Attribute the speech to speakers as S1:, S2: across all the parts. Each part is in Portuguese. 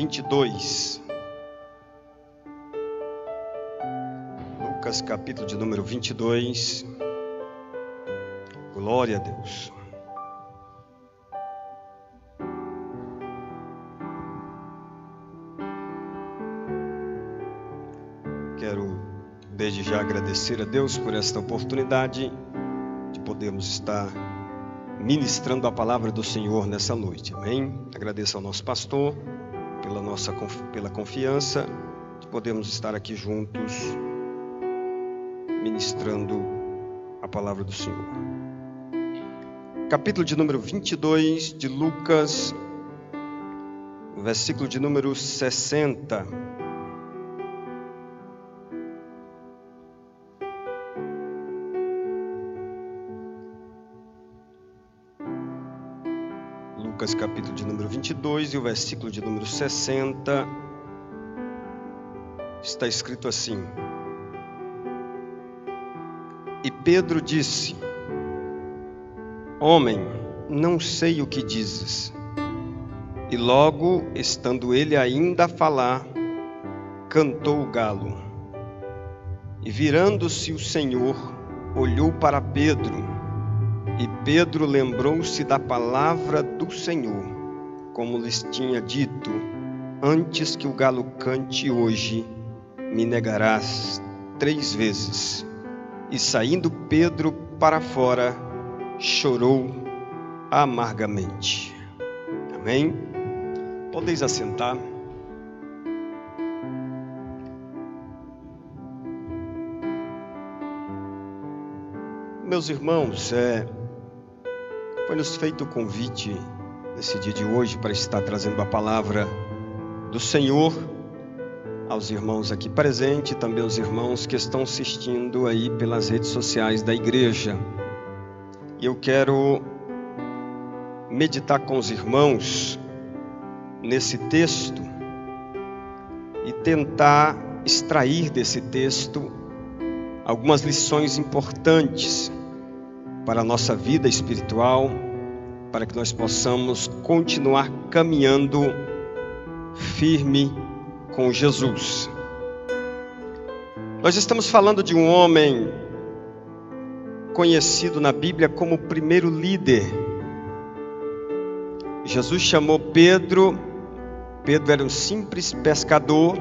S1: 22. Lucas, capítulo de número 22. Glória a Deus. Quero desde já agradecer a Deus por esta oportunidade de podermos estar ministrando a palavra do Senhor nessa noite, amém? Agradeço ao nosso pastor pela confiança de podermos estar aqui juntos ministrando a palavra do Senhor. Capítulo de número 22 de Lucas, versículo de número 60. Lucas, capítulo de número 22 e o versículo de número 60, está escrito assim: E Pedro disse: Homem, não sei o que dizes. E logo, estando ele ainda a falar, cantou o galo. E virando-se o Senhor, olhou para Pedro. E Pedro lembrou-se da palavra do Senhor, como lhes tinha dito: antes que o galo cante hoje, me negarás 3 vezes. E saindo Pedro para fora, chorou amargamente. Amém? Podeis assentar. Meus irmãos, foi-nos feito o convite nesse dia de hoje para estar trazendo a palavra do Senhor aos irmãos aqui presentes e também aos irmãos que estão assistindo aí pelas redes sociais da igreja. E eu quero meditar com os irmãos nesse texto e tentar extrair desse texto algumas lições importantes para a nossa vida espiritual, para que nós possamos continuar caminhando firme com Jesus. Nós estamos falando de um homem conhecido na Bíblia como o primeiro líder. Jesus chamou Pedro. Pedro era um simples pescador,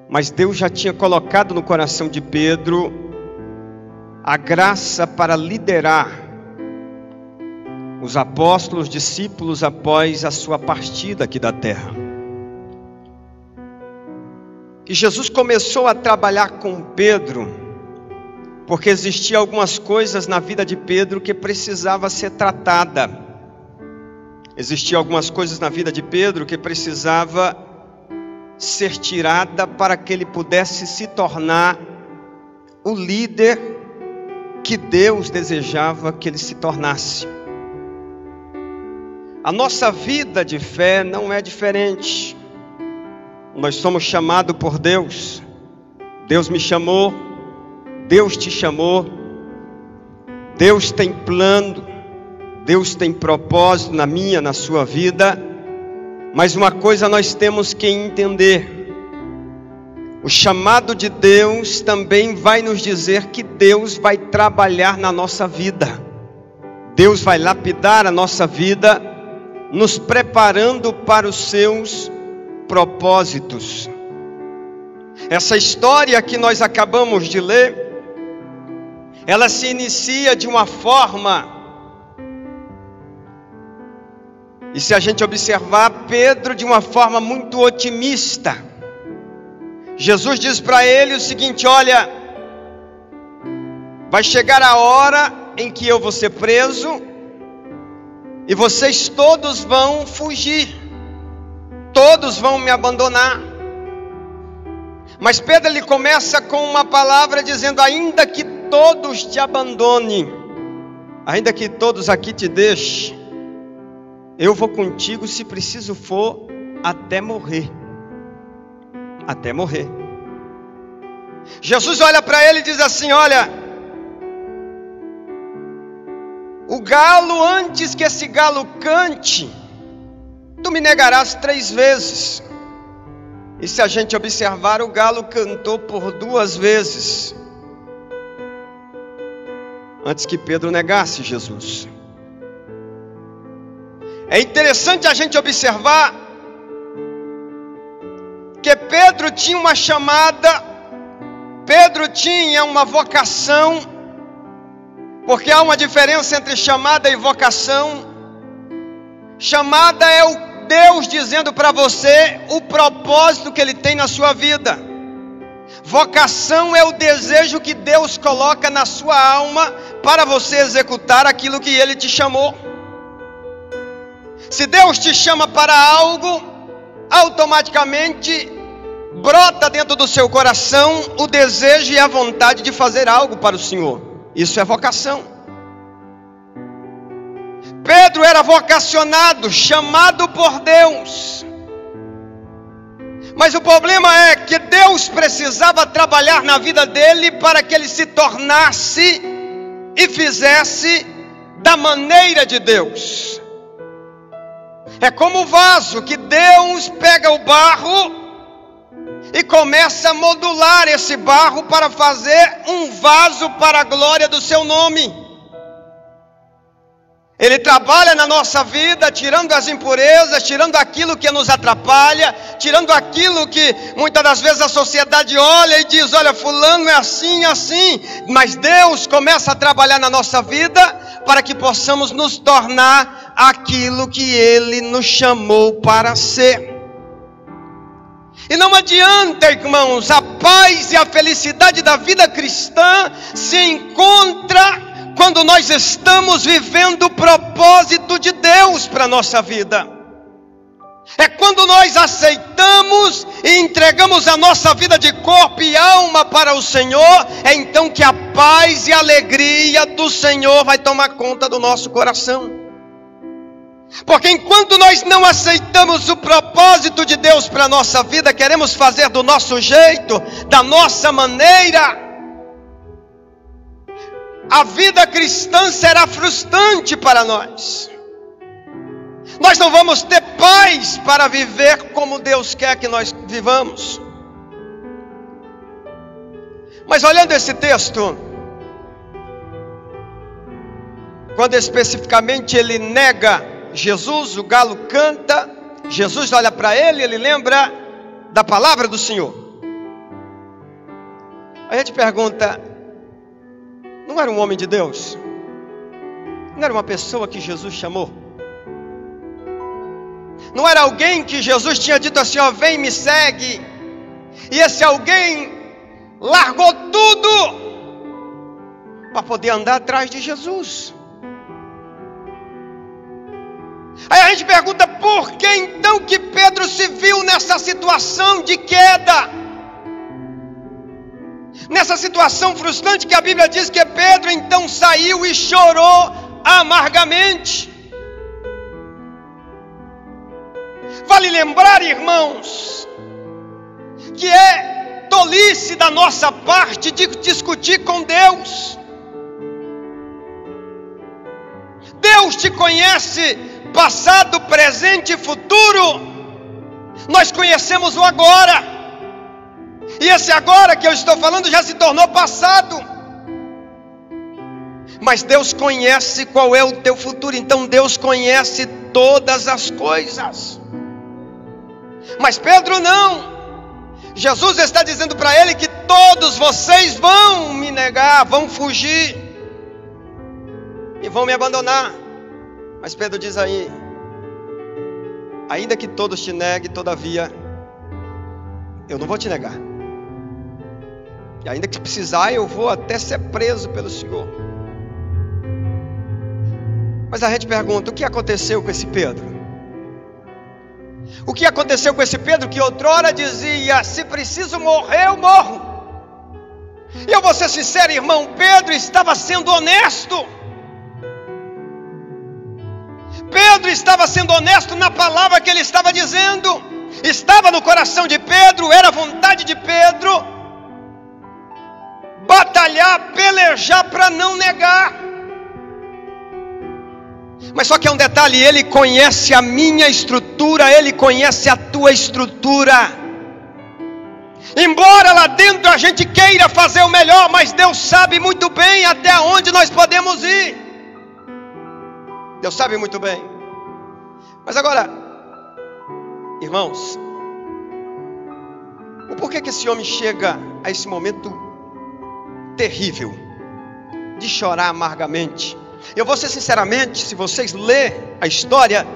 S1: mas Deus já tinha colocado no coração de Pedro a graça para liderar os apóstolos, discípulos após a sua partida aqui da terra. E Jesus começou a trabalhar com Pedro, porque existiam algumas coisas na vida de Pedro que precisava ser tratada. Existiam algumas coisas na vida de Pedro que precisava ser tirada para que ele pudesse se tornar o líder que Deus desejava que ele se tornasse. A nossa vida de fé não é diferente. Nós somos chamados por Deus. Deus me chamou, Deus te chamou. Deus tem plano, Deus tem propósito na minha, na sua vida. Mas uma coisa nós temos que entender: o chamado de Deus também vai nos dizer que Deus vai trabalhar na nossa vida. Deus vai lapidar a nossa vida, nos preparando para os seus propósitos. Essa história que nós acabamos de ler, ela se inicia de uma forma, e se a gente observar, Pedro de uma forma muito otimista. Jesus diz para ele o seguinte: olha, vai chegar a hora em que eu vou ser preso e vocês todos vão fugir, todos vão me abandonar. Mas Pedro, ele começa com uma palavra dizendo: ainda que todos te abandonem, ainda que todos aqui te deixem, eu vou contigo, se preciso for, até morrer. Até morrer. Jesus olha para ele e diz assim: olha, o galo, antes que esse galo cante, tu me negarás 3 vezes. E se a gente observar, o galo cantou por 2 vezes, antes que Pedro negasse Jesus. É interessante a gente observar que Pedro tinha uma chamada, Pedro tinha uma vocação, porque há uma diferença entre chamada e vocação. Chamada é o Deus dizendo para você o propósito que Ele tem na sua vida. Vocação é o desejo que Deus coloca na sua alma para você executar aquilo que Ele te chamou. Se Deus te chama para algo, automaticamente brota dentro do seu coração o desejo e a vontade de fazer algo para o Senhor. Isso é vocação. Pedro era vocacionado, chamado por Deus. Mas o problema é que Deus precisava trabalhar na vida dele para que ele se tornasse e fizesse da maneira de Deus. É como o vaso que Deus pega o barro e começa a modular esse barro para fazer um vaso para a glória do seu nome. Ele trabalha na nossa vida, tirando as impurezas, tirando aquilo que nos atrapalha, tirando aquilo que muitas das vezes a sociedade olha e diz: olha, fulano é assim, assim. Mas Deus começa a trabalhar na nossa vida para que possamos nos tornar aquilo que Ele nos chamou para ser. E não adianta, irmãos, a paz e a felicidade da vida cristã se encontra quando nós estamos vivendo o propósito de Deus para a nossa vida. É quando nós aceitamos e entregamos a nossa vida de corpo e alma para o Senhor, é então que a paz e a alegria do Senhor vai tomar conta do nosso coração. Porque enquanto nós não aceitamos o propósito de Deus para a nossa vida, queremos fazer do nosso jeito, da nossa maneira, a vida cristã será frustrante para nós. Nós não vamos ter paz para viver como Deus quer que nós vivamos. Mas olhando esse texto, quando especificamente ele nega Jesus, o galo canta, Jesus olha para ele, ele lembra da palavra do Senhor. Aí a gente pergunta: não era um homem de Deus? Não era uma pessoa que Jesus chamou? Não era alguém que Jesus tinha dito assim: ó, vem, me segue? E esse alguém largou tudo para poder andar atrás de Jesus. Aí a gente pergunta: por que então que Pedro se viu nessa situação de queda? Nessa situação frustrante que a Bíblia diz que Pedro então saiu e chorou amargamente. Vale lembrar, irmãos, que é tolice da nossa parte de discutir com Deus. Deus te conhece passado, presente e futuro. Nós conhecemos o agora. E esse agora que eu estou falando já se tornou passado. Mas Deus conhece qual é o teu futuro. Então Deus conhece todas as coisas. Mas Pedro não. Jesus está dizendo para ele que todos vocês vão me negar, vão fugir e vão me abandonar. Mas Pedro diz aí: ainda que todos te neguem, todavia eu não vou te negar. E ainda que precisar, eu vou até ser preso pelo Senhor. Mas a gente pergunta: o que aconteceu com esse Pedro? O que aconteceu com esse Pedro que outrora dizia: se preciso morrer, eu morro? E eu vou ser sincero, irmão, Pedro estava sendo honesto. Pedro estava sendo honesto na palavra que ele estava dizendo. Estava no coração de Pedro, era a vontade de Pedro batalhar, pelejar para não negar. Mas só que é um detalhe, Ele conhece a minha estrutura, Ele conhece a tua estrutura. Embora lá dentro a gente queira fazer o melhor, mas Deus sabe muito bem até onde nós podemos ir. Deus sabe muito bem. Mas agora, irmãos, o porquê que esse homem chega a esse momento terrível de chorar amargamente? Eu vou ser sinceramente, se vocês lerem a história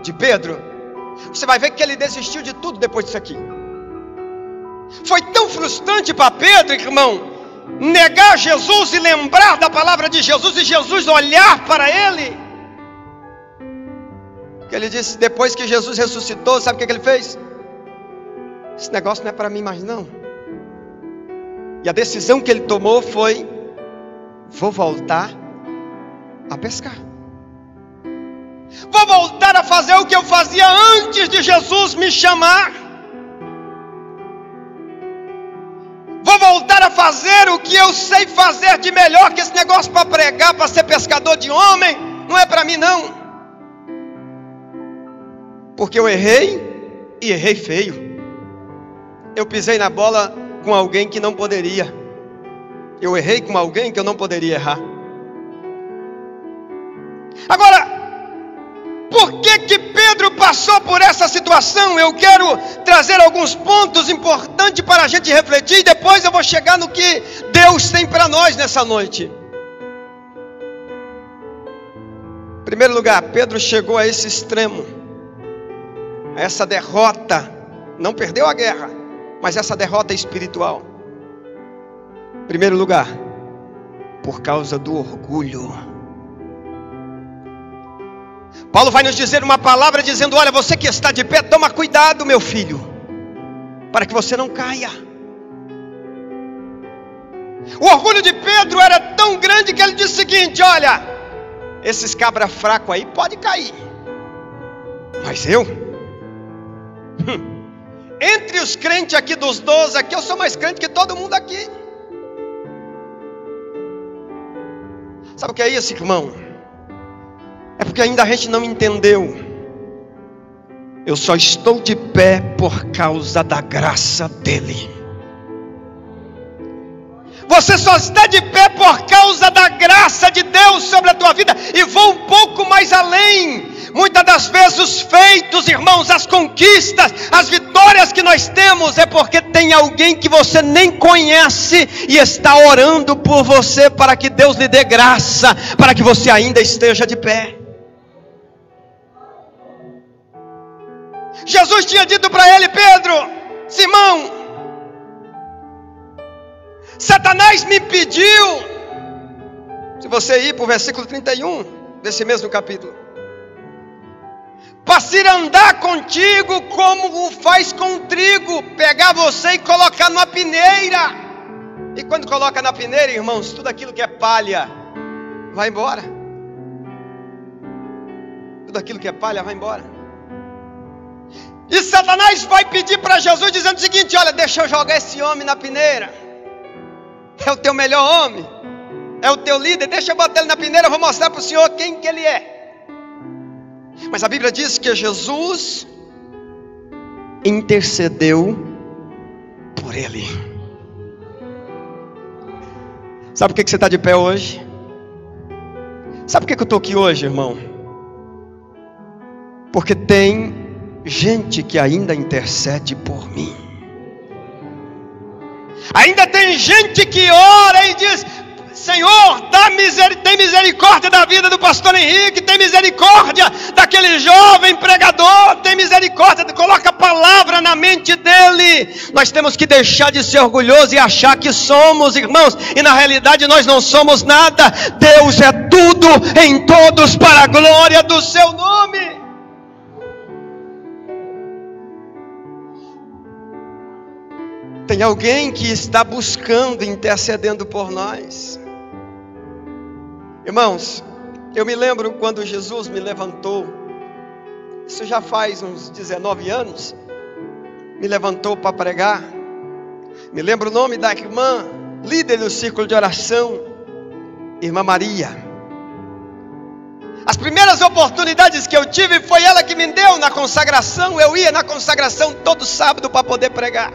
S1: de Pedro, você vai ver que ele desistiu de tudo depois disso aqui. Foi tão frustrante para Pedro, irmão, negar Jesus e lembrar da palavra de Jesus e Jesus olhar para ele, que ele disse, depois que Jesus ressuscitou, sabe o que ele fez? Esse negócio não é para mim mais não. E a decisão que ele tomou foi, vou voltar a pescar. Vou voltar a fazer o que eu fazia antes de Jesus me chamar. Vou voltar a fazer o que eu sei fazer de melhor, que esse negócio para pregar, para ser pescador de homem, não é para mim não. Porque eu errei, e errei feio. Eu pisei na bola com alguém que não poderia. Eu errei com alguém que eu não poderia errar. Agora, por que Pedro passou por essa situação? Eu quero trazer alguns pontos importantes para a gente refletir, e depois eu vou chegar no que Deus tem para nós nessa noite. Em primeiro lugar, Pedro chegou a esse extremo, a essa derrota. Não perdeu a guerra, mas essa derrota espiritual. Em primeiro lugar, por causa do orgulho. Paulo vai nos dizer uma palavra dizendo, olha, você que está de pé, toma cuidado, meu filho, para que você não caia. O orgulho de Pedro era tão grande que ele disse o seguinte, olha, esses cabra fracos aí pode cair, mas eu, entre os crentes aqui dos 12 aqui, eu sou mais crente que todo mundo aqui. Sabe o que é isso, irmão? É porque ainda a gente não entendeu. Eu só estou de pé por causa da graça dele. Você só está de pé por causa da graça de Deus sobre a tua vida. E vou um pouco mais além. Muitas das vezes os feitos, irmãos, as conquistas, as vitórias que nós temos, é porque tem alguém que você nem conhece e está orando por você para que Deus lhe dê graça, para que você ainda esteja de pé. Jesus tinha dito para ele, Pedro, Simão, Satanás me pediu, se você ir para o versículo 31, desse mesmo capítulo, para se andar contigo como o faz com o trigo, pegar você e colocar numa peneira. E quando coloca na peneira, irmãos, tudo aquilo que é palha, vai embora. Tudo aquilo que é palha, vai embora. E Satanás vai pedir para Jesus dizendo o seguinte, olha, deixa eu jogar esse homem na peneira. É o teu melhor homem, é o teu líder, deixa eu botar ele na peneira, eu vou mostrar para o Senhor quem que ele é. Mas a Bíblia diz que Jesus intercedeu por ele. Sabe por que você está de pé hoje? Sabe por que eu estou aqui hoje, irmão? Porque tem gente que ainda intercede por mim. Ainda tem gente que ora e diz, Senhor, tem misericórdia da vida do pastor Henrique, tem misericórdia daquele jovem pregador, tem misericórdia, coloca a palavra na mente dele. Nós temos que deixar de ser orgulhoso e achar que somos, irmãos, e na realidade nós não somos nada. Deus é tudo em todos para a glória do seu nome. Tem alguém que está buscando, intercedendo por nós. Irmãos, eu me lembro quando Jesus me levantou, isso já faz uns 19 anos, me levantou para pregar. Me lembro o nome da irmã, líder do círculo de oração, irmã Maria. As primeiras oportunidades que eu tive foi ela que me deu na consagração. Eu ia na consagração todo sábado para poder pregar.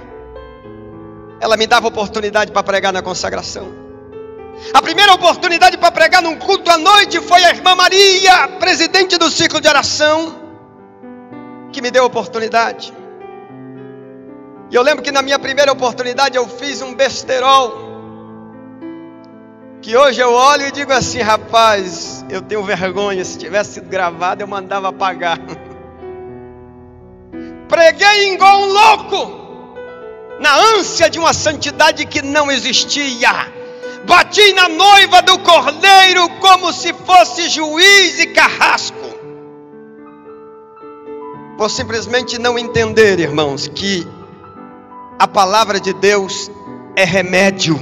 S1: Ela me dava oportunidade para pregar na consagração. A primeira oportunidade para pregar num culto à noite foi a irmã Maria, presidente do ciclo de oração, que me deu a oportunidade. E eu lembro que na minha primeira oportunidade eu fiz um besterol, que hoje eu olho e digo assim: rapaz, eu tenho vergonha, se tivesse sido gravado eu mandava apagar. Preguei igual um louco, na ânsia de uma santidade que não existia. Bati na noiva do cordeiro como se fosse juiz e carrasco. Por simplesmente não entender, irmãos, que a palavra de Deus é remédio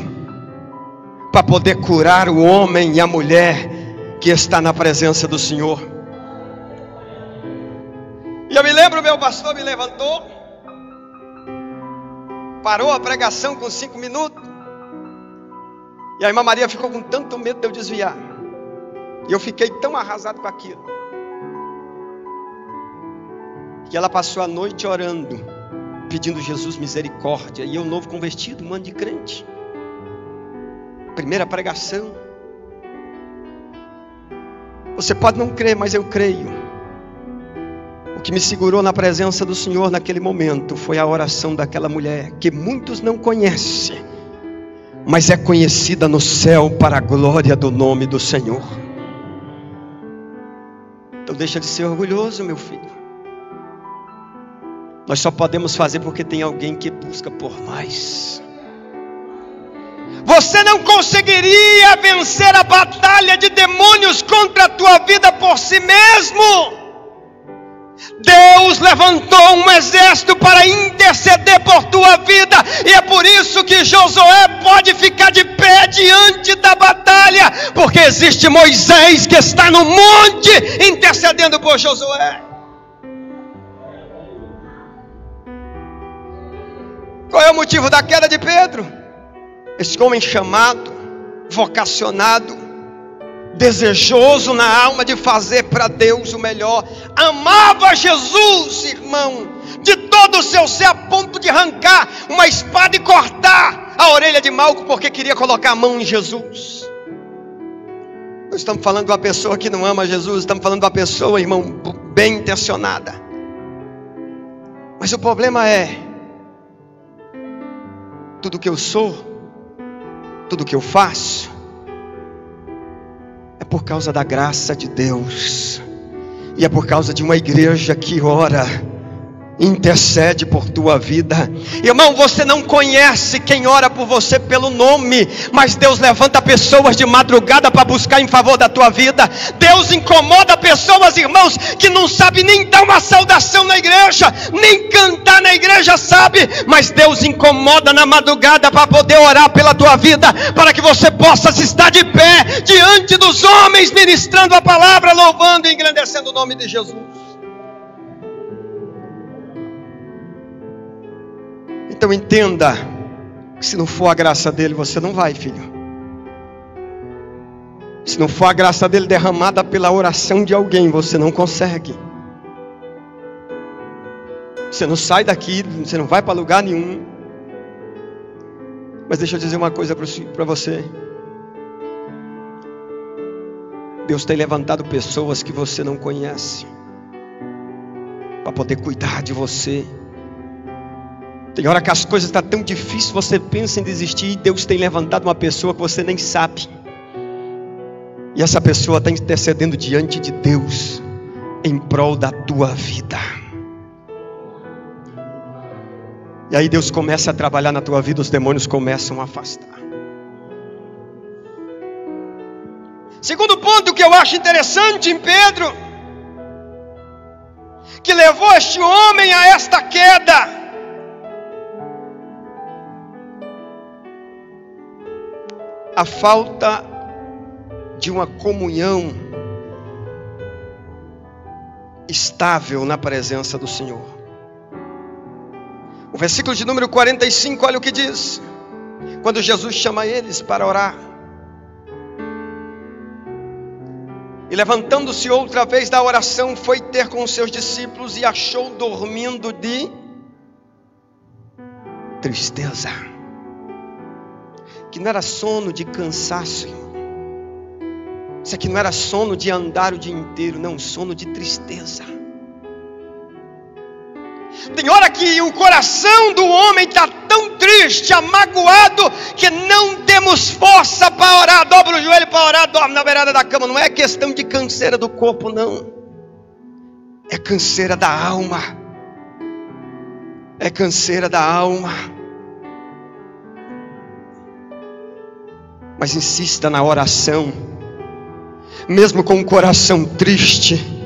S1: para poder curar o homem e a mulher que está na presença do Senhor. E eu me lembro, meu pastor me levantou, parou a pregação com 5 minutos, e a irmã Maria ficou com tanto medo de eu desviar, e eu fiquei tão arrasado com aquilo, que ela passou a noite orando, pedindo Jesus misericórdia. E eu, novo convertido, um ano de crente, primeira pregação. Você pode não crer, mas eu creio. O que me segurou na presença do Senhor naquele momento foi a oração daquela mulher, que muitos não conhecem, mas é conhecida no céu para a glória do nome do Senhor. Então deixa de ser orgulhoso, meu filho. Nós só podemos fazer porque tem alguém que busca por nós. Você não conseguiria vencer a batalha de demônios contra a tua vida por si mesmo. Deus levantou um exército para interceder por tua vida, e é por isso que Josué pode ficar de pé diante da batalha, porque existe Moisés que está no monte intercedendo por Josué. Qual é o motivo da queda de Pedro? Esse homem chamado, vocacionado, desejoso na alma de fazer para Deus o melhor, amava Jesus, irmão, de todo o seu ser, a ponto de arrancar uma espada e cortar a orelha de Malco, porque queria colocar a mão em Jesus. Nós estamos falando de uma pessoa que não ama Jesus, estamos falando de uma pessoa, irmão, bem intencionada. Mas o problema é, tudo que eu sou, tudo que eu faço, é por causa da graça de Deus, e é por causa de uma igreja que ora, intercede por tua vida. Irmão, você não conhece quem ora por você pelo nome, mas Deus levanta pessoas de madrugada para buscar em favor da tua vida. Deus incomoda pessoas, irmãos, que não sabem nem dar uma saudação na igreja, nem cantar na igreja, sabe? Mas Deus incomoda na madrugada para poder orar pela tua vida, para que você possa se estar de pé diante dos homens, ministrando a palavra, louvando e engrandecendo o nome de Jesus. Então entenda, que se não for a graça dele, você não vai, filho. Se não for a graça dele derramada pela oração de alguém, você não consegue. Você não sai daqui, você não vai para lugar nenhum. Mas deixa eu dizer uma coisa para você. Deus tem levantado pessoas que você não conhece, para poder cuidar de você. Tem hora que as coisas estão tão difíceis, você pensa em desistir, e Deus tem levantado uma pessoa que você nem sabe. E essa pessoa está intercedendo diante de Deus, em prol da tua vida. E aí Deus começa a trabalhar na tua vida, os demônios começam a afastar. Segundo ponto que eu acho interessante em Pedro, que levou este homem a esta queda, a falta de uma comunhão estável na presença do Senhor. O versículo de número 45, olha o que diz. Quando Jesus chama eles para orar, E levantando-se outra vez da oração, foi ter com os seus discípulos e achou dormindo de tristeza. Que não era sono de cansaço, irmão. Isso aqui não era sono de andar o dia inteiro, não, sono de tristeza. Tem hora que o coração do homem está tão triste, amagoado, que não temos força para orar. Dobra o joelho para orar, dorme na beirada da cama. Não é questão de canseira do corpo, não. É canseira da alma. É canseira da alma. Mas insista na oração, mesmo com o coração triste,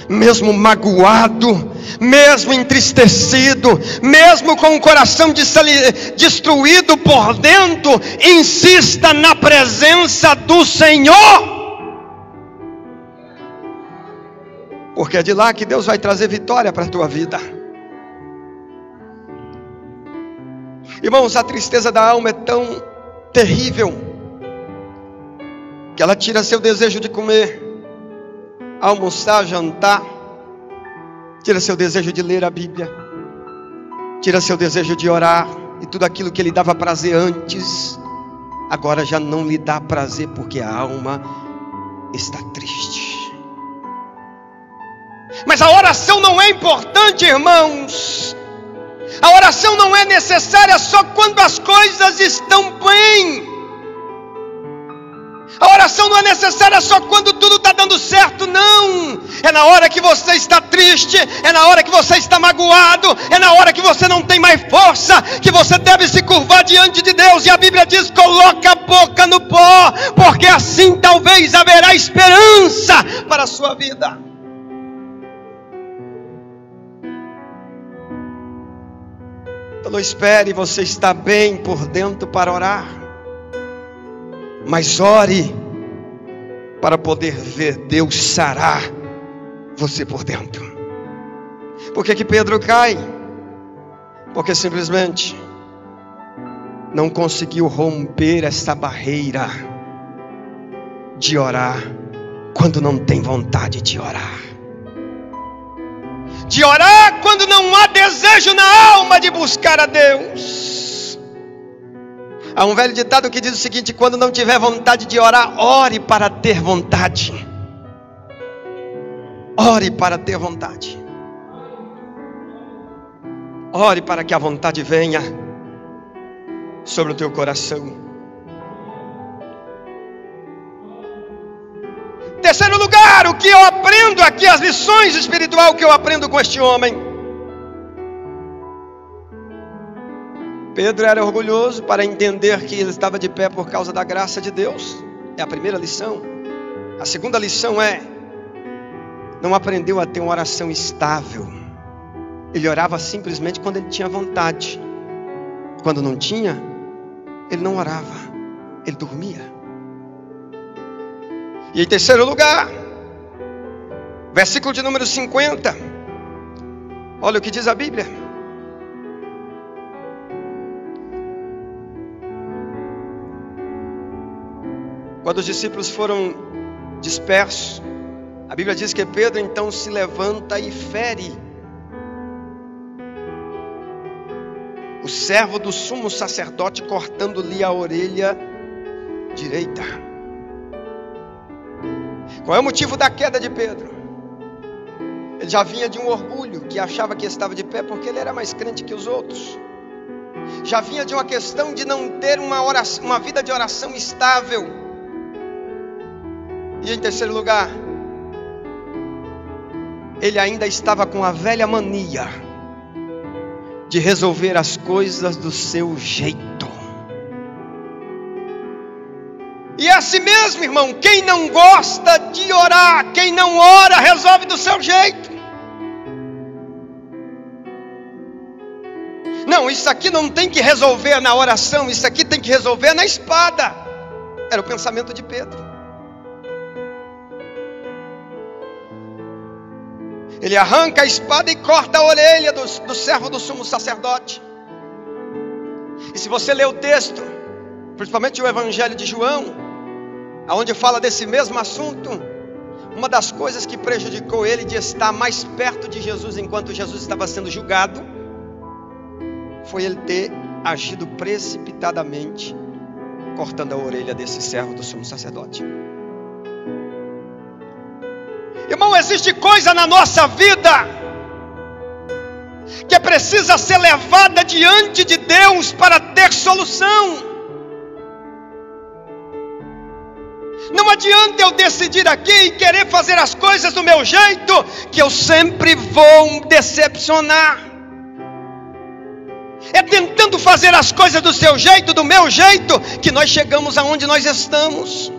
S1: mesmo magoado, mesmo entristecido, mesmo com o coração destruído por dentro, insista na presença do Senhor, porque é de lá que Deus vai trazer vitória para a tua vida. Irmãos, a tristeza da alma é tão terrível que ela tira seu desejo de comer, almoçar, jantar, tira seu desejo de ler a Bíblia, tira seu desejo de orar, e tudo aquilo que lhe dava prazer antes, agora já não lhe dá prazer, porque a alma está triste. Mas a oração não é importante, irmãos. A oração não é necessária só quando as coisas estão bem. A oração não é necessária só quando tudo está dando certo, não. É na hora que você está triste, é na hora que você está magoado, é na hora que você não tem mais força, que você deve se curvar diante de Deus. E a Bíblia diz: coloca a boca no pó, porque assim talvez haverá esperança para a sua vida. Então não espere você estar bem por dentro para orar, mas ore para poder ver Deus sarar você por dentro. Por que Pedro cai? Porque simplesmente não conseguiu romper essa barreira de orar quando não tem vontade de orar. De orar quando não há desejo na alma de buscar a Deus. Há um velho ditado que diz o seguinte: quando não tiver vontade de orar, ore para ter vontade. Ore para ter vontade. Ore para que a vontade venha sobre o teu coração. Terceiro lugar, o que eu aprendo aqui, as lições espirituais que eu aprendo com este homem. Pedro era orgulhoso para entender que ele estava de pé por causa da graça de Deus. É a primeira lição. A segunda lição é: não aprendeu a ter uma oração estável. Ele orava simplesmente quando ele tinha vontade. Quando não tinha, ele não orava, ele dormia. E em terceiro lugar, versículo de número 50. Olha o que diz a Bíblia. Quando os discípulos foram dispersos, a Bíblia diz que Pedro então se levanta e fere o servo do sumo sacerdote, cortando-lhe a orelha direita. Qual é o motivo da queda de Pedro? Ele já vinha de um orgulho, que achava que estava de pé porque ele era mais crente que os outros. Já vinha de uma questão de não ter uma vida de oração estável. E em terceiro lugar, ele ainda estava com a velha mania de resolver as coisas do seu jeito. E é assim mesmo, irmão. Quem não gosta de orar, quem não ora, resolve do seu jeito. Não, isso aqui não tem que resolver na oração, isso aqui tem que resolver na espada. Era o pensamento de Pedro. Ele arranca a espada e corta a orelha do servo do sumo sacerdote. E se você ler o texto, principalmente o Evangelho de João, onde fala desse mesmo assunto, Uma das coisas que prejudicou ele de estar mais perto de Jesus enquanto Jesus estava sendo julgado, foi ele ter agido precipitadamente, cortando a orelha desse servo do sumo sacerdote. Irmão, existe coisa na nossa vida que precisa ser levada diante de Deus para ter solução. Não adianta eu decidir aqui e querer fazer as coisas do meu jeito, que eu sempre vou decepcionar. É tentando fazer as coisas do seu jeito, do meu jeito, que nós chegamos aonde nós estamos.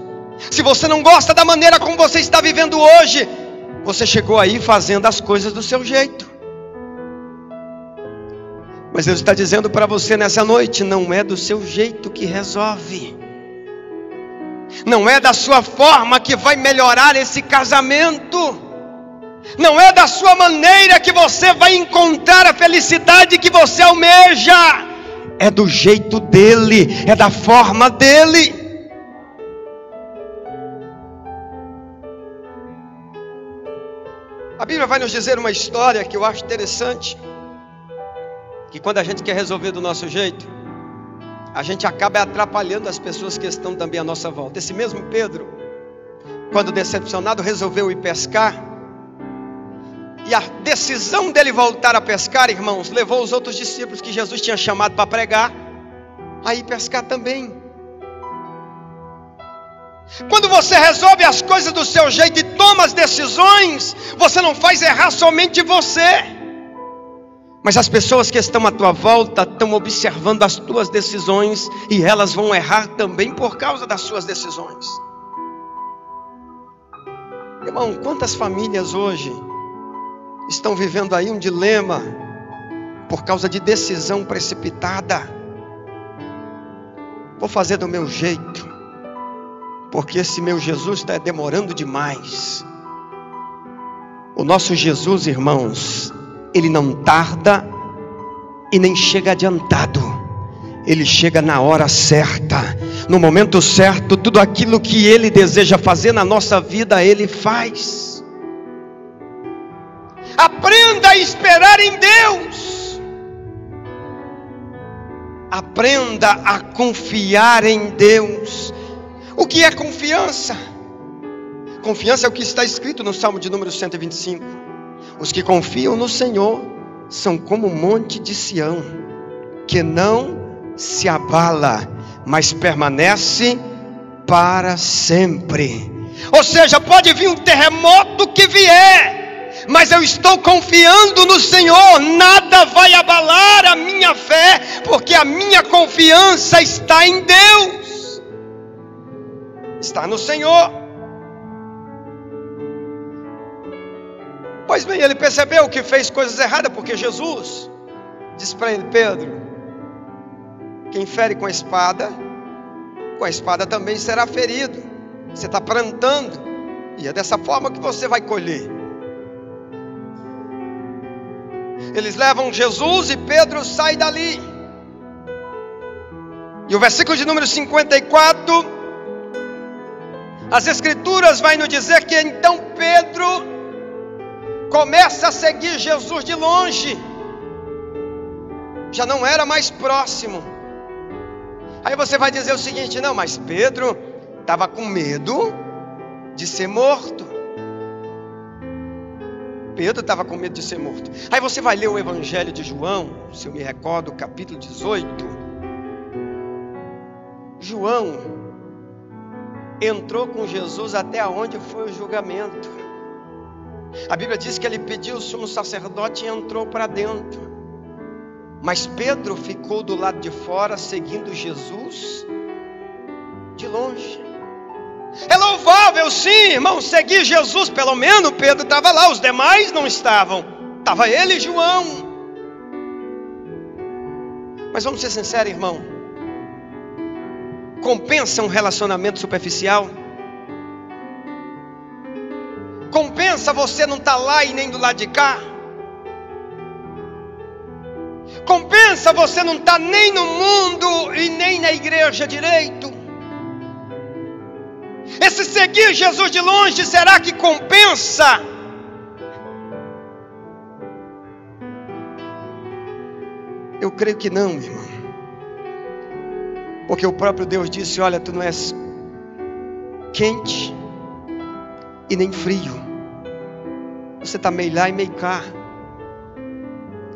S1: Se você não gosta da maneira como você está vivendo hoje, você chegou aí fazendo as coisas do seu jeito. Mas Deus está dizendo para você nessa noite, não é do seu jeito que resolve. Não é da sua forma que vai melhorar esse casamento. Não é da sua maneira que você vai encontrar a felicidade que você almeja. É do jeito dele, é da forma dele. A Bíblia vai nos dizer uma história que eu acho interessante. Que quando a gente quer resolver do nosso jeito, a gente acaba atrapalhando as pessoas que estão também à nossa volta. Esse mesmo Pedro, quando decepcionado, resolveu ir pescar. E a decisão dele voltar a pescar, irmãos, levou os outros discípulos que Jesus tinha chamado para pregar, a ir pescar também. Quando você resolve as coisas do seu jeito e toma as decisões, você não faz errar somente você, mas as pessoas que estão à tua volta estão observando as tuas decisões, e elas vão errar também por causa das suas decisões. Irmão, quantas famílias hoje estão vivendo aí um dilema por causa de decisão precipitada? Vou fazer do meu jeito, porque esse meu Jesus está demorando demais. O nosso Jesus, irmãos, ele não tarda e nem chega adiantado. Ele chega na hora certa, no momento certo. Tudo aquilo que ele deseja fazer na nossa vida, ele faz. Aprenda a esperar em Deus. Aprenda a confiar em Deus. O que é confiança? Confiança é o que está escrito no Salmo de número 125. Os que confiam no Senhor são como o monte de Sião, que não se abala, mas permanece para sempre. Ou seja, pode vir um terremoto que vier, mas eu estou confiando no Senhor. Nada vai abalar a minha fé, porque a minha confiança está em Deus, está no Senhor. Pois bem, ele percebeu que fez coisas erradas, porque Jesus disse para ele: Pedro, quem fere com a espada também será ferido. Você está plantando, e é dessa forma que você vai colher. Eles levam Jesus e Pedro sai dali. E o versículo de número 54, as escrituras vai nos dizer que então Pedro começa a seguir Jesus de longe, já não era mais próximo. Aí você vai dizer o seguinte: não, mas Pedro estava com medo de ser morto. Pedro estava com medo de ser morto. Aí você vai ler o Evangelho de João, se eu me recordo, capítulo 18. João entrou com Jesus até onde foi o julgamento. A Bíblia diz que ele pediu o sumo sacerdote e entrou para dentro. Mas Pedro ficou do lado de fora, seguindo Jesus de longe. É louvável, sim, irmão, seguir Jesus. Pelo menos Pedro estava lá, os demais não estavam. Estava ele e João. Mas vamos ser sinceros, irmão, compensa um relacionamento superficial? Compensa você não estar lá e nem do lado de cá? Compensa você não estar nem no mundo e nem na igreja direito? Esse seguir Jesus de longe, será que compensa? Eu creio que não, meu irmão. Porque o próprio Deus disse: olha, tu não és quente e nem frio. Você está meio lá e meio cá.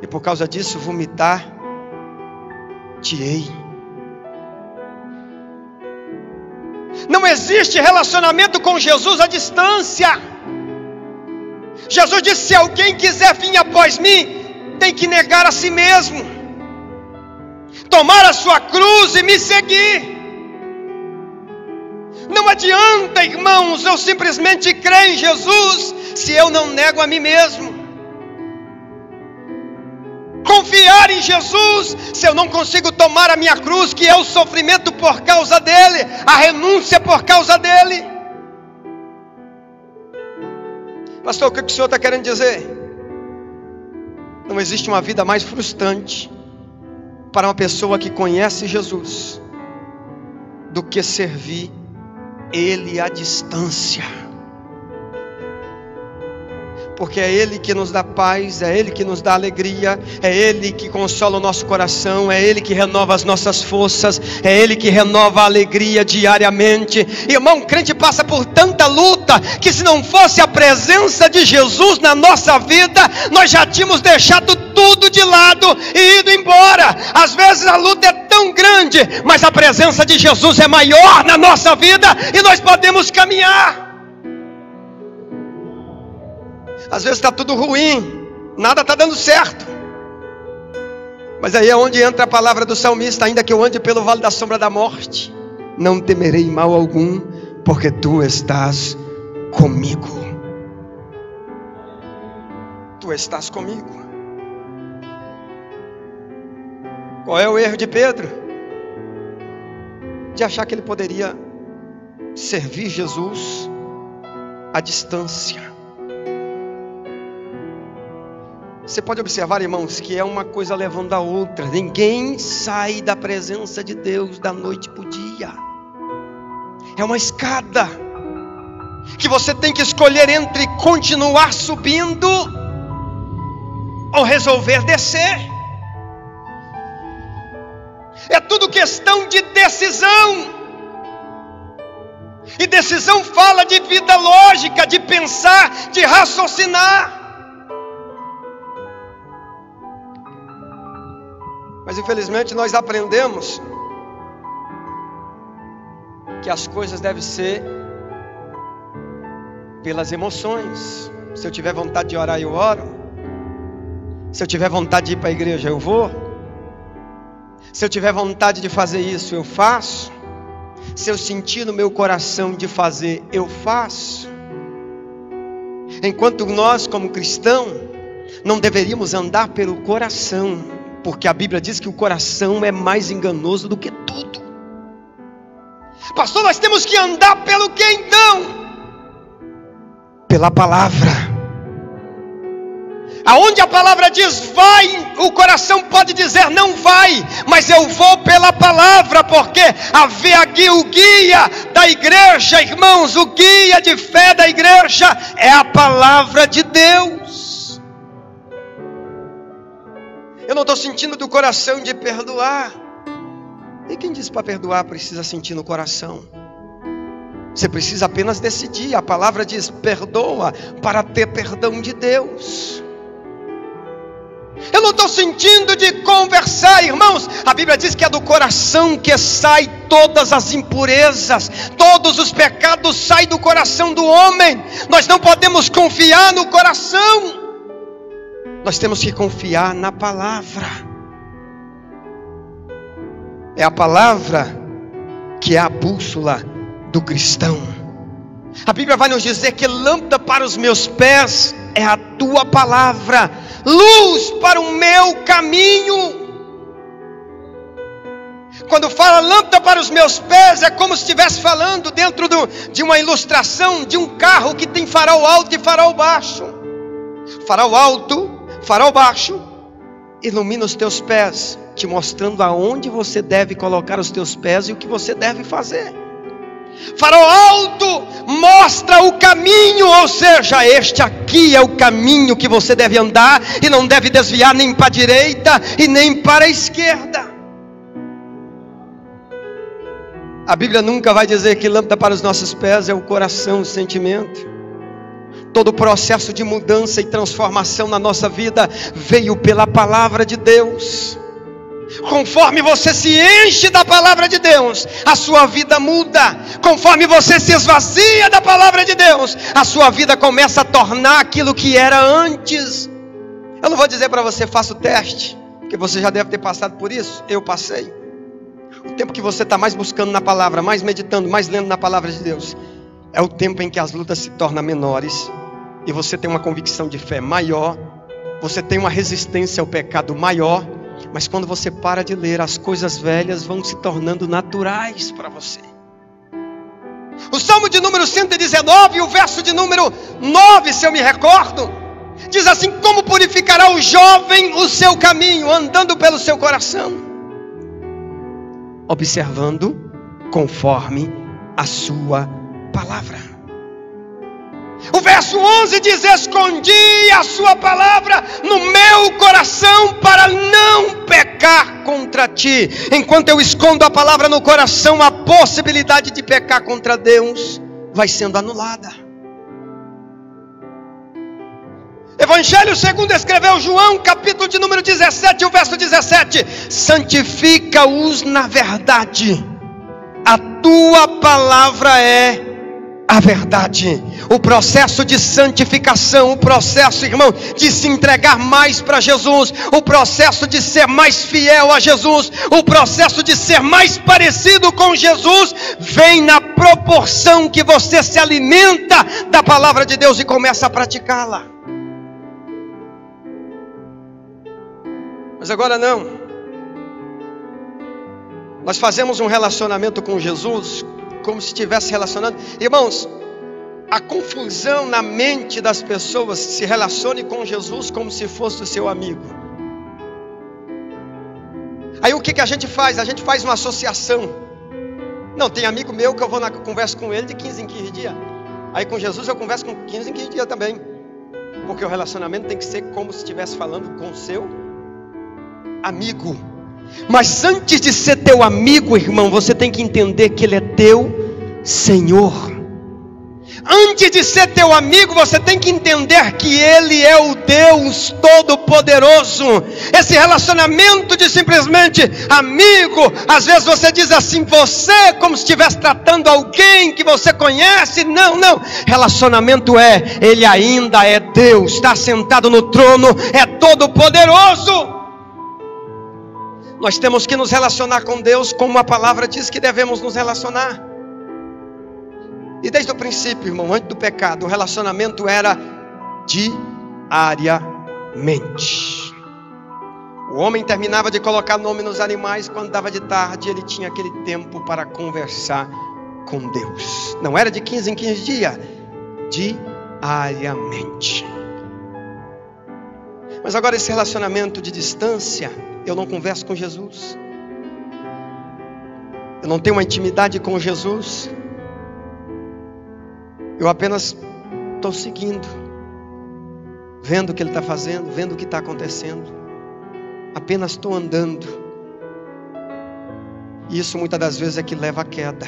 S1: E por causa disso, vomitar-te-ei. Não existe relacionamento com Jesus à distância. Jesus disse: se alguém quiser vir após mim, tem que negar a si mesmo, tomar a sua cruz e me seguir. Não adianta, irmãos, eu simplesmente crer em Jesus se eu não nego a mim mesmo. Confiar em Jesus se eu não consigo tomar a minha cruz, que é o sofrimento por causa dele, a renúncia por causa dele. Pastor, o que o senhor está querendo dizer? Não existe uma vida mais frustrante para uma pessoa que conhece Jesus do que servir Ele à distância. Porque é Ele que nos dá paz, é Ele que nos dá alegria, é Ele que consola o nosso coração, é Ele que renova as nossas forças, é Ele que renova a alegria diariamente. Irmão, o crente passa por tanta luta, que se não fosse a presença de Jesus na nossa vida, nós já tínhamos deixado tudo de lado e ido embora. Às vezes a luta é tão grande, mas a presença de Jesus é maior na nossa vida, e nós podemos caminhar. Às vezes está tudo ruim, nada está dando certo, mas aí é onde entra a palavra do salmista: ainda que eu ande pelo vale da sombra da morte, não temerei mal algum, porque tu estás comigo. Tu estás comigo. Qual é o erro de Pedro? De achar que ele poderia servir Jesus à distância. Você pode observar, irmãos, que é uma coisa levando a outra. Ninguém sai da presença de Deus da noite para o dia. É uma escada que você tem que escolher entre continuar subindo ou resolver descer. É tudo questão de decisão. E decisão fala de vida lógica, de pensar, de raciocinar. Mas infelizmente nós aprendemos que as coisas devem ser pelas emoções. Se eu tiver vontade de orar, eu oro. Se eu tiver vontade de ir para a igreja, eu vou. Se eu tiver vontade de fazer isso, eu faço. Se eu sentir no meu coração de fazer, eu faço. Enquanto nós, como cristãos, não deveríamos andar pelo coração, porque a Bíblia diz que o coração é mais enganoso do que tudo. Pastor, nós temos que andar pelo que então? Pela palavra. Aonde a palavra diz vai, o coração pode dizer não vai, mas eu vou pela palavra, porque o guia da igreja, irmãos, o guia de fé da igreja é a palavra de Deus. Eu não estou sentindo do coração de perdoar. E quem diz para perdoar precisa sentir no coração? Você precisa apenas decidir. A palavra diz: perdoa para ter perdão de Deus. Eu não estou sentindo de conversar, irmãos. A Bíblia diz que é do coração que sai todas as impurezas, todos os pecados saem do coração do homem. Nós não podemos confiar no coração. Nós temos que confiar na palavra. É a palavra que é a bússola do cristão. A Bíblia vai nos dizer que lâmpada para os meus pés é a tua palavra, luz para o meu caminho. Quando fala lâmpada para os meus pés, é como se estivesse falando dentro de uma ilustração de um carro que tem farol alto e farol baixo. Farol alto, farol baixo, ilumina os teus pés, te mostrando aonde você deve colocar os teus pés e o que você deve fazer. Farol alto mostra o caminho, ou seja, este aqui é o caminho que você deve andar e não deve desviar nem para a direita e nem para a esquerda. A Bíblia nunca vai dizer que lâmpada para os nossos pés é o coração, o sentimento. Todo o processo de mudança e transformação na nossa vida veio pela palavra de Deus. Conforme você se enche da palavra de Deus, a sua vida muda. Conforme você se esvazia da palavra de Deus, a sua vida começa a tornar aquilo que era antes. Eu não vou dizer para você, faça o teste, porque você já deve ter passado por isso. Eu passei. O tempo que você está mais buscando na palavra, mais meditando, mais lendo na palavra de Deus, é o tempo em que as lutas se tornam menores, e você tem uma convicção de fé maior, você tem uma resistência ao pecado maior. Mas quando você para de ler, as coisas velhas vão se tornando naturais para você. O Salmo de número 119, o verso de número 9, se eu me recordo, diz assim: como purificará o jovem o seu caminho, andando pelo seu coração, observando conforme a sua palavra. O verso 11 diz: escondi a sua palavra no meu coração para não pecar contra ti. Enquanto eu escondo a palavra no coração, a possibilidade de pecar contra Deus vai sendo anulada. Evangelho segundo escreveu João, capítulo de número 17, o verso 17: santifica-os na verdade, a tua palavra é a verdade. O processo de santificação, o processo, irmão, de se entregar mais para Jesus, o processo de ser mais fiel a Jesus, o processo de ser mais parecido com Jesus, vem na proporção que você se alimenta da palavra de Deus e começa a praticá-la. Mas agora não. Nós fazemos um relacionamento com Jesus como se estivesse relacionando. Irmãos, a confusão na mente das pessoas se relacione com Jesus como se fosse o seu amigo. Aí o que a gente faz? A gente faz uma associação. Não, tem amigo meu que eu vou converso com ele de 15 em 15 dias. Aí com Jesus eu converso com 15 em 15 dias também. Porque o relacionamento tem que ser como se estivesse falando com o seu amigo. Mas antes de ser teu amigo, irmão, você tem que entender que Ele é teu Senhor. Antes de ser teu amigo, você tem que entender que Ele é o Deus Todo-Poderoso. Esse relacionamento de simplesmente amigo, às vezes você diz assim, você, como se estivesse tratando alguém que você conhece. Não, não. Relacionamento Ele ainda é Deus, está sentado no trono, é Todo-Poderoso. Nós temos que nos relacionar com Deus como a palavra diz que devemos nos relacionar. E desde o princípio, irmão, antes do pecado, o relacionamento era diariamente. O homem terminava de colocar nome nos animais, quando dava de tarde, ele tinha aquele tempo para conversar com Deus. Não era de 15 em 15 dias, diariamente. Mas agora esse relacionamento de distância, eu não converso com Jesus, eu não tenho uma intimidade com Jesus, eu apenas estou seguindo, vendo o que Ele está fazendo, vendo o que está acontecendo, apenas estou andando. E isso muitas das vezes é que leva à queda.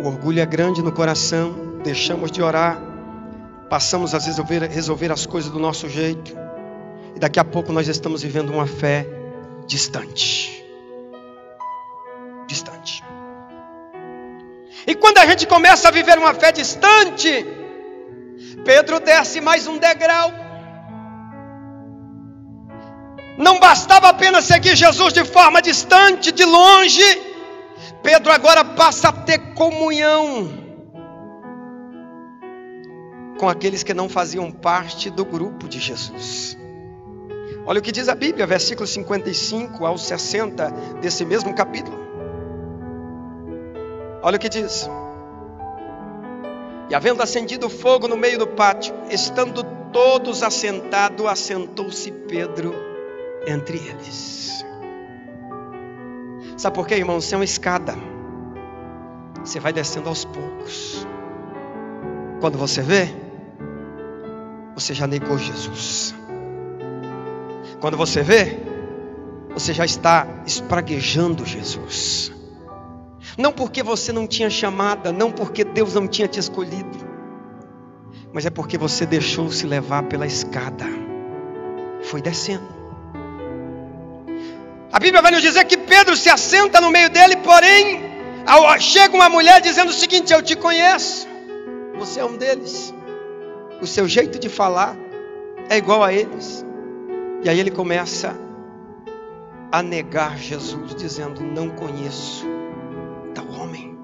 S1: O orgulho é grande no coração, deixamos de orar, passamos a resolver as coisas do nosso jeito, e daqui a pouco nós estamos vivendo uma fé distante. Distante. E quando a gente começa a viver uma fé distante, Pedro desce mais um degrau. Não bastava apenas seguir Jesus de forma distante, de longe, Pedro agora passa a ter comunhão com aqueles que não faziam parte do grupo de Jesus. Olha o que diz a Bíblia, versículo 55 ao 60 desse mesmo capítulo. Olha o que diz: e havendo acendido fogo no meio do pátio, estando todos assentados, assentou-se Pedro entre eles. Sabe por quê, irmãos? Isso é uma escada. Você vai descendo aos poucos. Quando você vê, você já negou Jesus. Quando você vê, você já está espraguejando Jesus. Não porque você não tinha chamada, não porque Deus não tinha te escolhido, mas é porque você deixou-se levar pela escada. Foi descendo. A Bíblia vai nos dizer que Pedro se assenta no meio dele, porém, chega uma mulher dizendo o seguinte: eu te conheço, você é um deles, o seu jeito de falar é igual a eles. E aí ele começa a negar Jesus, dizendo: não conheço tal homem.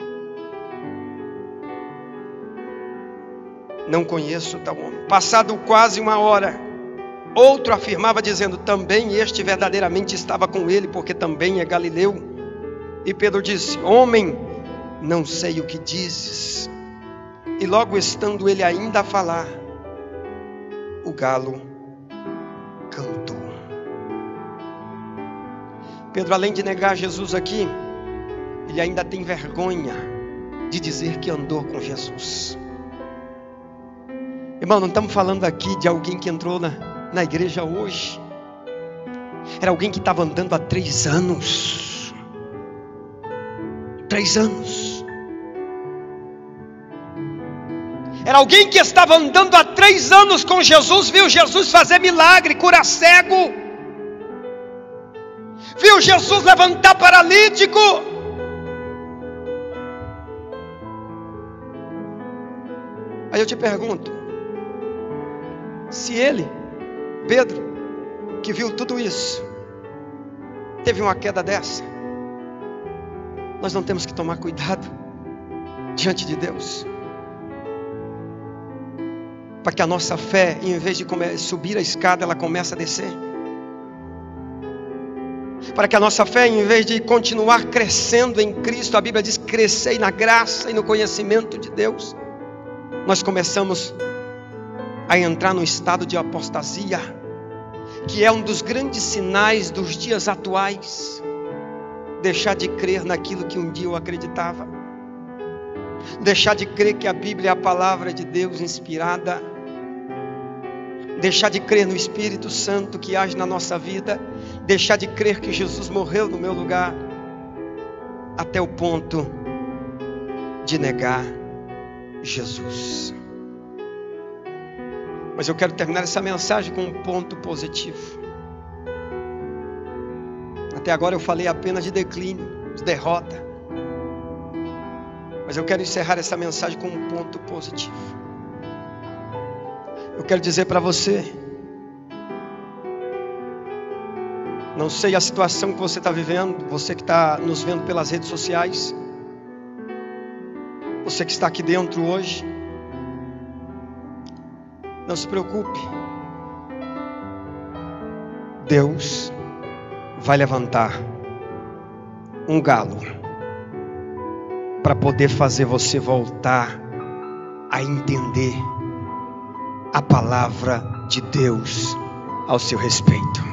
S1: Não conheço tal homem. Passado quase uma hora, outro afirmava dizendo: também este verdadeiramente estava com ele, porque também é galileu. E Pedro disse: homem, não sei o que dizes. E logo estando ele ainda a falar, o galo cantou. Pedro, além de negar Jesus aqui, ele ainda tem vergonha de dizer que andou com Jesus. Irmão, não estamos falando aqui de alguém que entrou na igreja hoje. Era alguém que estava andando há 3 anos. 3 anos. Era alguém que estava andando há 3 anos com Jesus, viu Jesus fazer milagre, curar cego, viu Jesus levantar paralítico. Aí eu te pergunto, se ele, Pedro, que viu tudo isso, teve uma queda dessa, nós não temos que tomar cuidado diante de Deus, para que a nossa fé, em vez de subir a escada, ela comece a descer. Para que a nossa fé, em vez de continuar crescendo em Cristo, a Bíblia diz: crescei na graça e no conhecimento de Deus, nós começamos a entrar no estado de apostasia, que é um dos grandes sinais dos dias atuais. Deixar de crer naquilo que um dia eu acreditava, deixar de crer que a Bíblia é a palavra de Deus inspirada, deixar de crer no Espírito Santo que age na nossa vida, deixar de crer que Jesus morreu no meu lugar, até o ponto de negar Jesus. Mas eu quero terminar essa mensagem com um ponto positivo. Até agora eu falei apenas de declínio, de derrota, mas eu quero encerrar essa mensagem com um ponto positivo. Eu quero dizer para você, não sei a situação que você está vivendo, você que está nos vendo pelas redes sociais, você que está aqui dentro hoje, não se preocupe, Deus vai levantar um galo para poder fazer você voltar a entender a palavra de Deus ao seu respeito.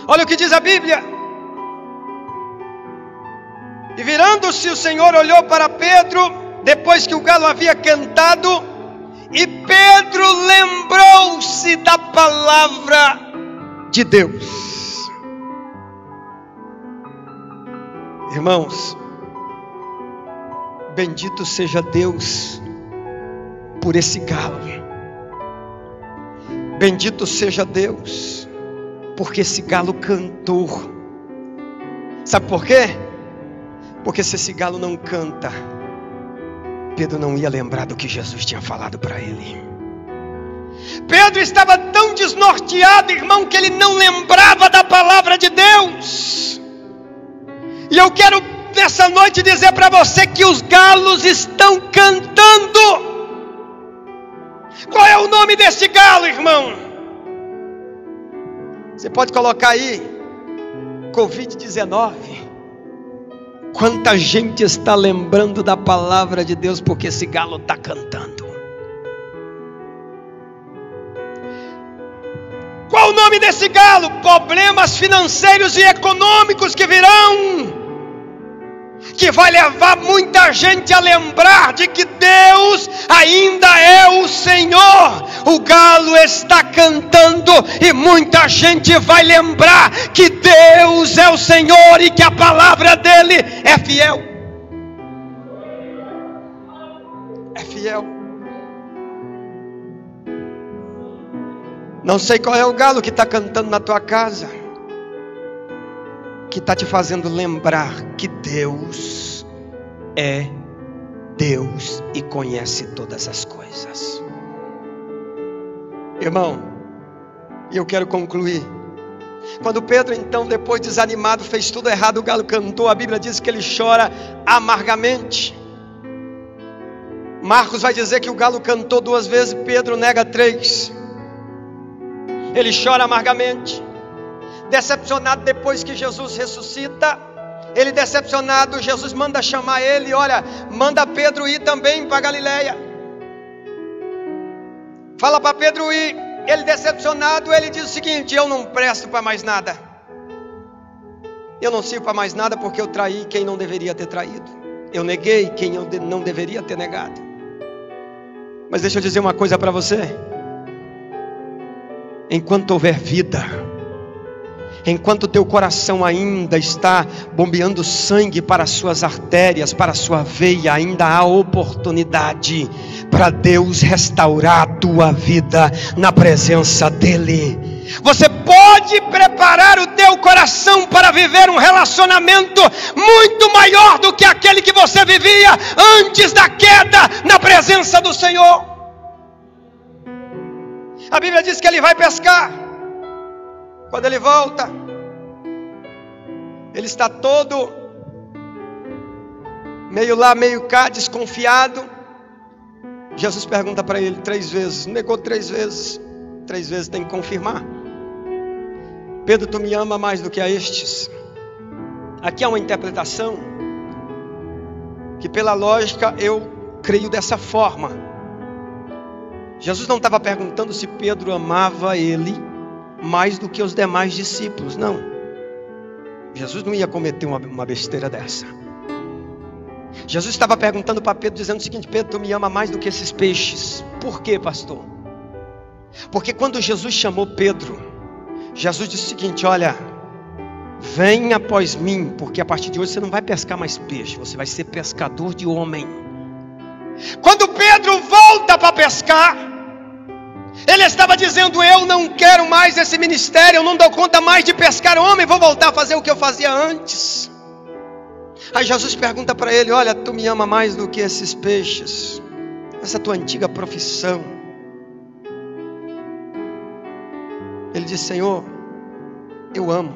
S1: Olha o que diz a Bíblia: e virando-se o Senhor olhou para Pedro, depois que o galo havia cantado, e Pedro lembrou-se da palavra de Deus. Irmãos, bendito seja Deus por esse galo. Bendito seja Deus porque esse galo cantou. Sabe por quê? Porque se esse galo não canta, Pedro não ia lembrar do que Jesus tinha falado para ele. Pedro estava tão desnorteado, irmão, que ele não lembrava da palavra de Deus. E eu quero nessa noite dizer para você que os galos estão cantando. Qual é o nome desse galo, irmão? Você pode colocar aí Covid-19. Quanta gente está lembrando da palavra de Deus porque esse galo está cantando. Qual o nome desse galo? Problemas financeiros e econômicos que virão, que vai levar muita gente a lembrar de que Deus ainda é o Senhor. O galo está cantando e muita gente vai lembrar que Deus é o Senhor e que a palavra dele é fiel. É fiel. Não sei qual é o galo que está cantando na tua casa, que está te fazendo lembrar que Deus é Deus e conhece todas as coisas. Irmão, e eu quero concluir. Quando Pedro então, depois desanimado, fez tudo errado, o galo cantou, a Bíblia diz que ele chora amargamente. Marcos vai dizer que o galo cantou 2 vezes, Pedro nega 3. Ele chora amargamente, decepcionado. Depois que Jesus ressuscita, ele decepcionado, Jesus manda chamar ele, olha, manda Pedro ir também para Galileia. Fala para Pedro ir. Ele decepcionado, ele diz o seguinte: eu não presto para mais nada. Eu não sirvo para mais nada porque eu traí quem não deveria ter traído. Eu neguei quem eu não deveria ter negado. Mas deixa eu dizer uma coisa para você. Enquanto houver vida, enquanto teu coração ainda está bombeando sangue para as suas artérias, para a sua veia, ainda há oportunidade para Deus restaurar a tua vida na presença dEle. Você pode preparar o teu coração para viver um relacionamento muito maior do que aquele que você vivia antes da queda na presença do Senhor. A Bíblia diz que ele vai pescar. Quando ele volta, ele está todo meio lá, meio cá, desconfiado. Jesus pergunta para ele 3 vezes, negou 3 vezes. 3 vezes tem que confirmar. Pedro, tu me ama mais do que a estes? Aqui há uma interpretação que, pela lógica, eu creio dessa forma. Jesus não estava perguntando se Pedro amava ele mais do que os demais discípulos, não. Jesus não ia cometer uma besteira dessa. Jesus estava perguntando para Pedro, dizendo o seguinte: Pedro, tu me ama mais do que esses peixes. Por quê, pastor? Porque quando Jesus chamou Pedro, Jesus disse o seguinte: olha, vem após mim, porque a partir de hoje você não vai pescar mais peixe, você vai ser pescador de homem. Quando Pedro volta para pescar, ele estava dizendo: eu não quero mais esse ministério, eu não dou conta mais de pescar homem, vou voltar a fazer o que eu fazia antes. Aí Jesus pergunta para ele: olha, tu me ama mais do que esses peixes, essa tua antiga profissão. Ele diz: Senhor, eu amo.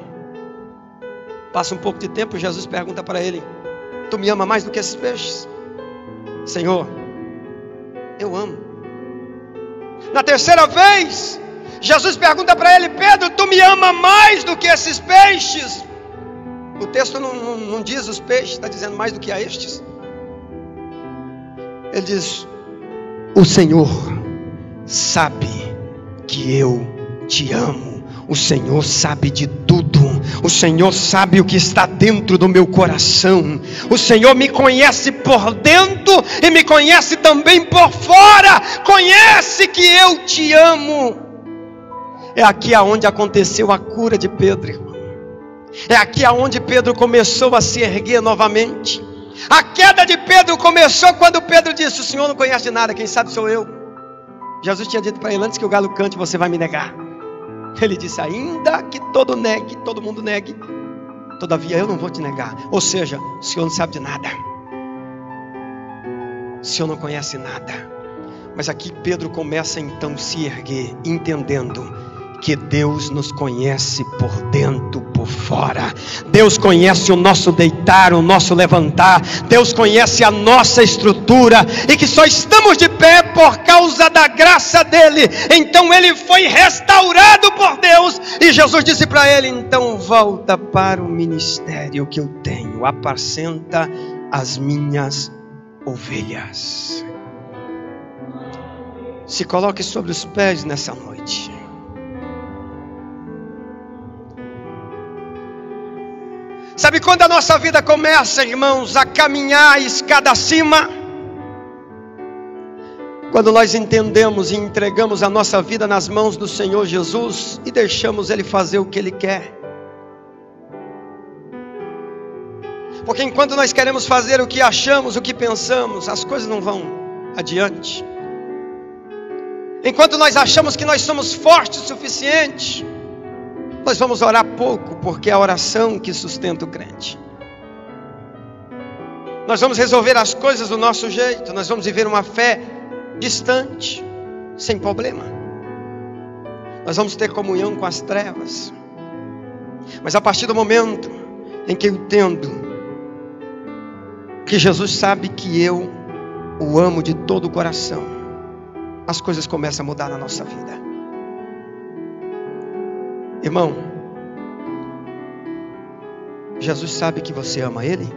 S1: Passa um pouco de tempo, Jesus pergunta para ele: tu me ama mais do que esses peixes? Senhor, eu amo. Na terceira vez, Jesus pergunta para ele: Pedro, tu me ama mais do que esses peixes? O texto não diz os peixes, está dizendo mais do que a estes. Ele diz: o Senhor sabe que eu te amo. O Senhor sabe de tudo. O Senhor sabe o que está dentro do meu coração. O Senhor me conhece por dentro e me conhece também por fora. Conhece que eu te amo. É aqui aonde aconteceu a cura de Pedro, irmão. É aqui aonde Pedro começou a se erguer novamente. A queda de Pedro começou quando Pedro disse: o Senhor não conhece nada, quem sabe sou eu. Jesus tinha dito para ele: antes que o galo cante, você vai me negar. Ele disse: ainda que todo mundo negue, todavia eu não vou te negar. Ou seja, o Senhor não sabe de nada, o Senhor não conhece nada. Mas aqui Pedro começa então a se erguer, entendendo que Deus nos conhece por dentro, por fora. Deus conhece o nosso deitar, o nosso levantar. Deus conhece a nossa estrutura e que só estamos de pé por causa da graça dele. Então ele foi restaurado por Deus e Jesus disse para ele: então volta para o ministério que eu tenho, apacenta as minhas ovelhas. Se coloque sobre os pés nessa noite. Sabe quando a nossa vida começa, irmãos, a caminhar a escada acima? Quando nós entendemos e entregamos a nossa vida nas mãos do Senhor Jesus e deixamos Ele fazer o que Ele quer. Porque enquanto nós queremos fazer o que achamos, o que pensamos, as coisas não vão adiante. Enquanto nós achamos que nós somos fortes o suficiente, nós vamos orar pouco, porque é a oração que sustenta o crente. Nós vamos resolver as coisas do nosso jeito, nós vamos viver uma fé distante, sem problema. Nós vamos ter comunhão com as trevas. Mas a partir do momento em que eu entendo que Jesus sabe que eu o amo de todo o coração, as coisas começam a mudar na nossa vida. Irmão, Jesus sabe que você ama Ele?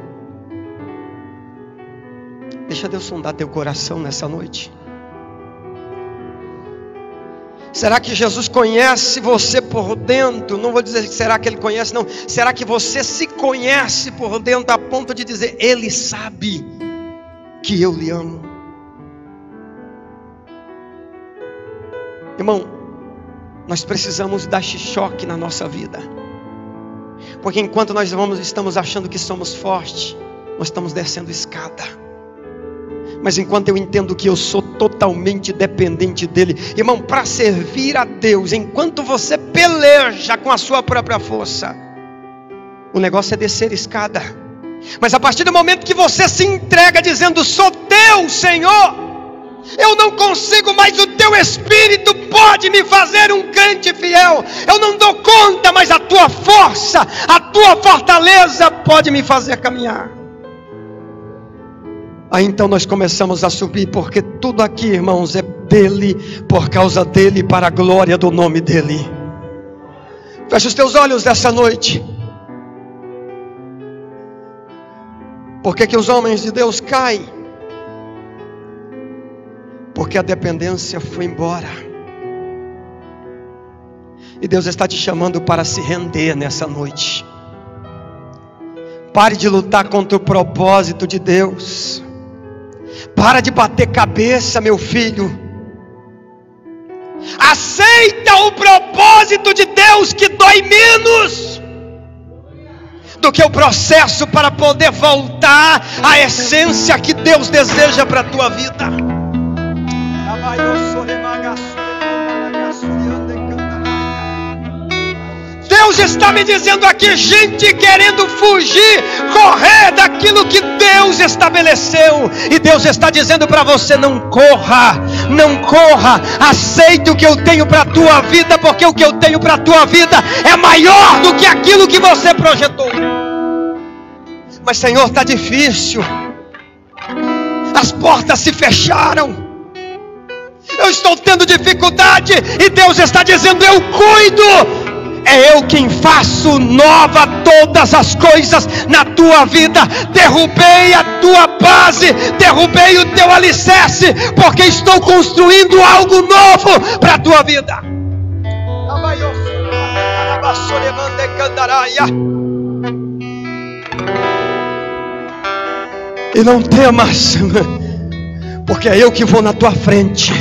S1: Deixa Deus sondar teu coração nessa noite. Será que Jesus conhece você por dentro? Não vou dizer será que Ele conhece, não. Será que você se conhece por dentro a ponto de dizer: Ele sabe que eu lhe amo? Irmão, nós precisamos dar esse choque na nossa vida. Porque enquanto nós estamos achando que somos fortes, nós estamos descendo escada. Mas enquanto eu entendo que eu sou totalmente dependente dEle, irmão, para servir a Deus, enquanto você peleja com a sua própria força, o negócio é descer escada. Mas a partir do momento que você se entrega dizendo: sou teu, Senhor, eu não consigo, mas o teu Espírito pode me fazer um crente fiel. Eu não dou conta, mas a tua força, a tua fortaleza pode me fazer caminhar. Aí então nós começamos a subir, porque tudo aqui, irmãos, é dele, por causa dele, para a glória do nome dele. Fecha os teus olhos dessa noite. Por que os homens de Deus caem? Porque a dependência foi embora. E Deus está te chamando para se render nessa noite. Pare de lutar contra o propósito de Deus. Para de bater cabeça, meu filho. Aceita o propósito de Deus, que dói menos do que o processo para poder voltar à essência que Deus deseja para a tua vida. Deus está me dizendo aqui, gente querendo fugir, correr daquilo que Deus estabeleceu. E Deus está dizendo para você: não corra, não corra. Aceite o que eu tenho para a tua vida, porque o que eu tenho para a tua vida é maior do que aquilo que você projetou. Mas Senhor, está difícil. As portas se fecharam. Eu estou tendo dificuldade. E Deus está dizendo: eu cuido. É eu quem faço nova todas as coisas na tua vida. Derrubei a tua base, derrubei o teu alicerce, porque estou construindo algo novo para a tua vida. E não temas, porque é eu que vou na tua frente.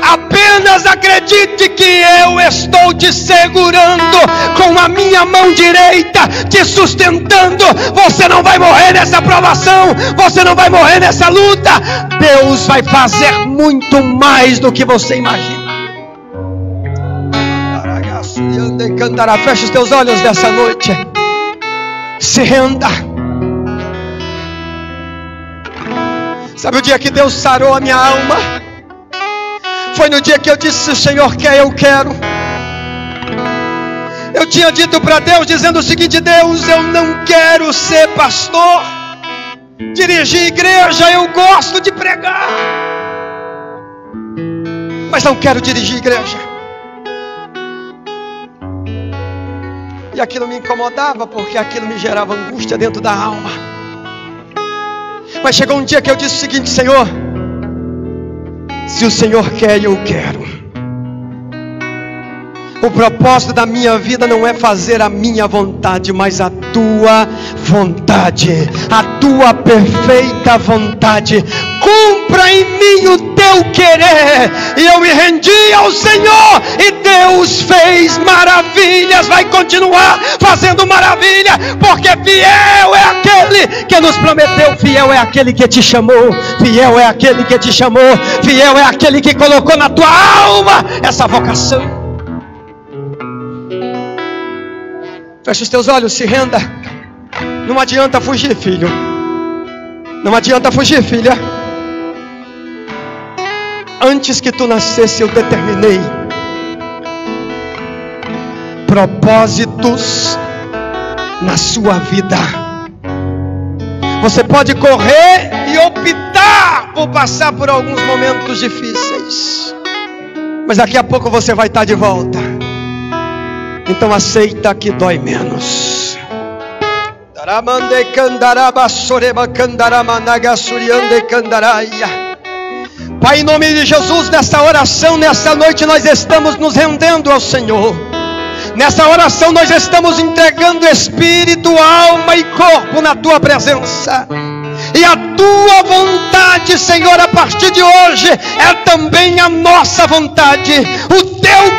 S1: Apenas acredite que eu estou te segurando com a minha mão direita, te sustentando. Você não vai morrer nessa provação, você não vai morrer nessa luta. Deus vai fazer muito mais do que você imagina. Feche os teus olhos dessa noite. Se renda. Sabe o dia que Deus sarou a minha alma? Foi no dia que eu disse: se o Senhor quer, eu quero. Eu tinha dito para Deus, dizendo o seguinte: Deus, eu não quero ser pastor, dirigir igreja. Eu gosto de pregar, mas não quero dirigir igreja. E aquilo me incomodava, porque aquilo me gerava angústia dentro da alma. Mas chegou um dia que eu disse o seguinte: Senhor, se o Senhor quer, eu quero. O propósito da minha vida não é fazer a minha vontade, mas a tua vontade, a tua perfeita vontade. Cumpra em mim o teu querer. E eu me rendi ao Senhor, e Deus fez maravilhas, vai continuar fazendo maravilha, porque fiel é aquele que nos prometeu, fiel é aquele que te chamou, fiel é aquele que te chamou, fiel é aquele que colocou na tua alma essa vocação. Feche os teus olhos, se renda. Não adianta fugir, filho. Não adianta fugir, filha. Antes que tu nascesse, eu determinei propósitos na sua vida. Você pode correr e optar por passar por alguns momentos difíceis, mas daqui a pouco você vai estar de volta. Então aceita que dói menos. Pai, em nome de Jesus, nessa oração, nessa noite, nós estamos nos rendendo ao Senhor. Nessa oração nós estamos entregando espírito, alma e corpo na tua presença. E a tua vontade, Senhor, a partir de hoje é também a nossa vontade. O teu